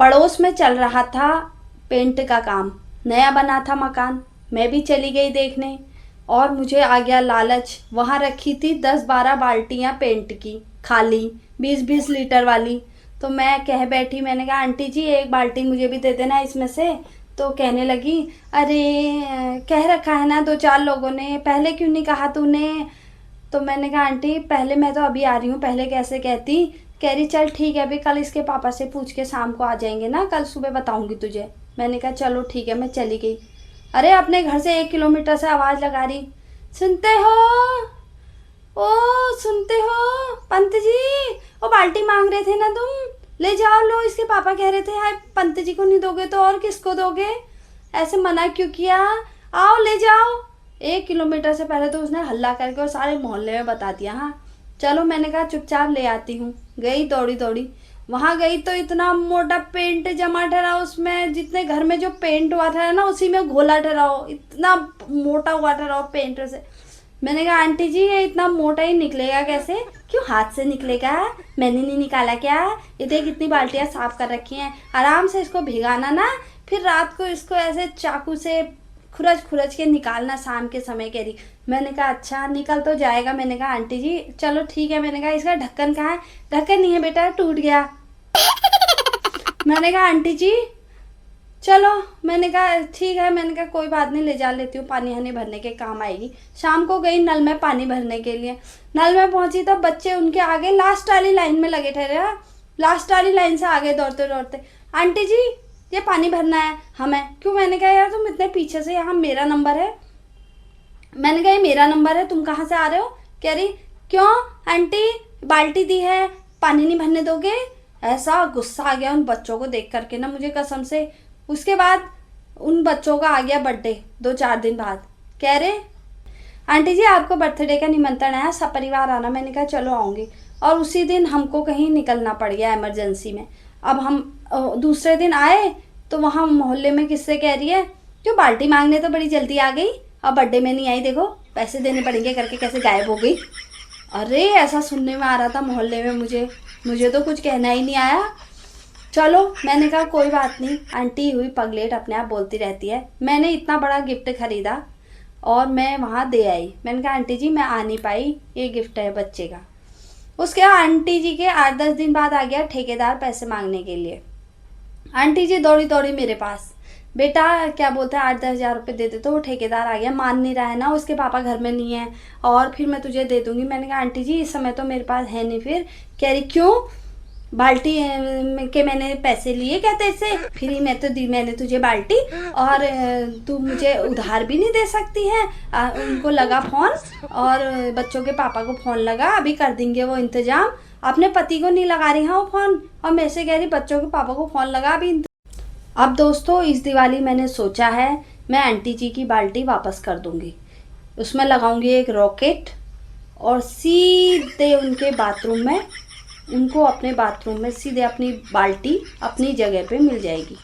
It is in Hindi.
पड़ोस में चल रहा था पेंट का काम, नया बना था मकान। मैं भी चली गई देखने और मुझे आ गया लालच। वहाँ रखी थी 10-12 बाल्टियाँ पेंट की, खाली 20-20 लीटर वाली। तो मैं कह बैठी, मैंने कहा आंटी जी एक बाल्टी मुझे भी दे देना इसमें से। तो कहने लगी, अरे कह रखा है ना 2-4 लोगों ने, पहले क्यों नहीं कहा तूने। तो मैंने कहा आंटी पहले मैं तो अभी आ रही हूँ, पहले कैसे कहती। कह रही चल ठीक है, अभी कल इसके पापा से पूछ के शाम को आ जाएंगे ना, कल सुबह बताऊंगी तुझे। मैंने कहा चलो ठीक है, मैं चली गई। अरे अपने घर से 1 किलोमीटर से आवाज़ लगा रही, सुनते हो, ओ सुनते हो पंत जी, वो बाल्टी मांग रहे थे ना तुम, ले जाओ, लो इसके पापा कह रहे थे यार पंत जी को नहीं दोगे तो और किसको दोगे, ऐसे मना क्यों किया, आओ ले जाओ। 1 किलोमीटर से पहले तो उसने हल्ला करके और सारे मोहल्ले में बता दिया। हाँ चलो, मैंने कहा चुपचाप ले आती हूँ। गई दौड़ी दौड़ी, वहाँ गई तो इतना मोटा पेंट जमा ठहरा उसमें, जितने घर में जो पेंट हुआ था ना उसी में घोला ठहरा हो, इतना मोटा हुआ ठहरा हो पेंट से। मैंने कहा आंटी जी ये इतना मोटा ही निकलेगा कैसे, क्यों हाथ से निकलेगा, मैंने नहीं निकाला क्या, ये देख कितनी बाल्टियाँ साफ कर रखी हैं, आराम से इसको भिगाना ना, फिर रात को इसको ऐसे चाकू से खुरच खुरच के निकालना शाम के समय। कह रही, मैंने कहा अच्छा निकल तो जाएगा। मैंने कहा आंटी जी चलो ठीक है। मैंने कहा इसका ढक्कन कहाँ है, ढक्कन नहीं है बेटा, टूट गया। मैंने कहा आंटी जी चलो, मैंने कहा ठीक है, मैंने कहा कोई बात नहीं, ले जा लेती हूँ, पानी हनी भरने के काम आएगी। शाम को गई नल में पानी भरने के लिए, नल में पहुंची तो बच्चे उनके आगे लास्ट वाली लाइन में लगे ठहरे। लास्ट वाली लाइन से आगे दौड़ते दौड़ते, आंटी जी ये पानी भरना है हमें। क्यों, मैंने कहा यार तुम इतने पीछे से, यहाँ मेरा नंबर है। मैंने कहा ये मेरा नंबर है, तुम कहाँ से आ रहे हो। कह रही क्यों आंटी, बाल्टी दी है, पानी नहीं भरने दोगे। ऐसा गुस्सा आ गया उन बच्चों को देख करके ना मुझे, कसम से। उसके बाद उन बच्चों का आ गया बर्थडे 2-4 दिन बाद। कह रहे आंटी जी आपको बर्थडे का निमंत्रण है, सब परिवार आना। मैंने कहा चलो आऊँगी। और उसी दिन हमको कहीं निकलना पड़ गया इमरजेंसी में। अब हम दूसरे दिन आए तो वहाँ मोहल्ले में किससे कह रही है, जो बाल्टी मांगने तो बड़ी जल्दी आ गई, अब बर्थडे में नहीं आई, देखो पैसे देने पड़ेंगे करके कैसे गायब हो गई। अरे ऐसा सुनने में आ रहा था मोहल्ले में, मुझे तो कुछ कहना ही नहीं आया। चलो मैंने कहा कोई बात नहीं, आंटी हुई पगलेट अपने आप बोलती रहती है। मैंने इतना बड़ा गिफ्ट खरीदा और मैं वहाँ दे आई। मैंने कहा आंटी जी मैं आ नहीं पाई, ये गिफ्ट है बच्चे का। उसके बाद आंटी जी के 8-10 दिन बाद आ गया ठेकेदार पैसे मांगने के लिए। आंटी जी दौड़ी दौड़ी मेरे पास, बेटा क्या बोलते हैं 8-10 हज़ार रुपये दे दे। तो वो ठेकेदार आ गया, मान नहीं रहा है ना, उसके पापा घर में नहीं है और फिर मैं तुझे दे दूंगी। मैंने कहा आंटी जी इस समय तो मेरे पास है नहीं। फिर कह रही क्यों, बाल्टी के मैंने पैसे लिए क्या तेरे, फ्री में तो दी मैंने तुझे बाल्टी, और तू मुझे उधार भी नहीं दे सकती है। उनको लगा फ़ोन और बच्चों के पापा को फ़ोन लगा, अभी कर देंगे वो इंतज़ाम। अपने पति को नहीं लगा रही हाँ वो फ़ोन, और मेरे से कह रही बच्चों के पापा को फ़ोन लगा अभी। अब दोस्तों इस दिवाली मैंने सोचा है मैं आंटी जी की बाल्टी वापस कर दूंगी, उसमें लगाऊंगी एक रॉकेट और सीधे उनके बाथरूम में, उनको अपने बाथरूम में सीधे अपनी बाल्टी अपनी जगह पे मिल जाएगी।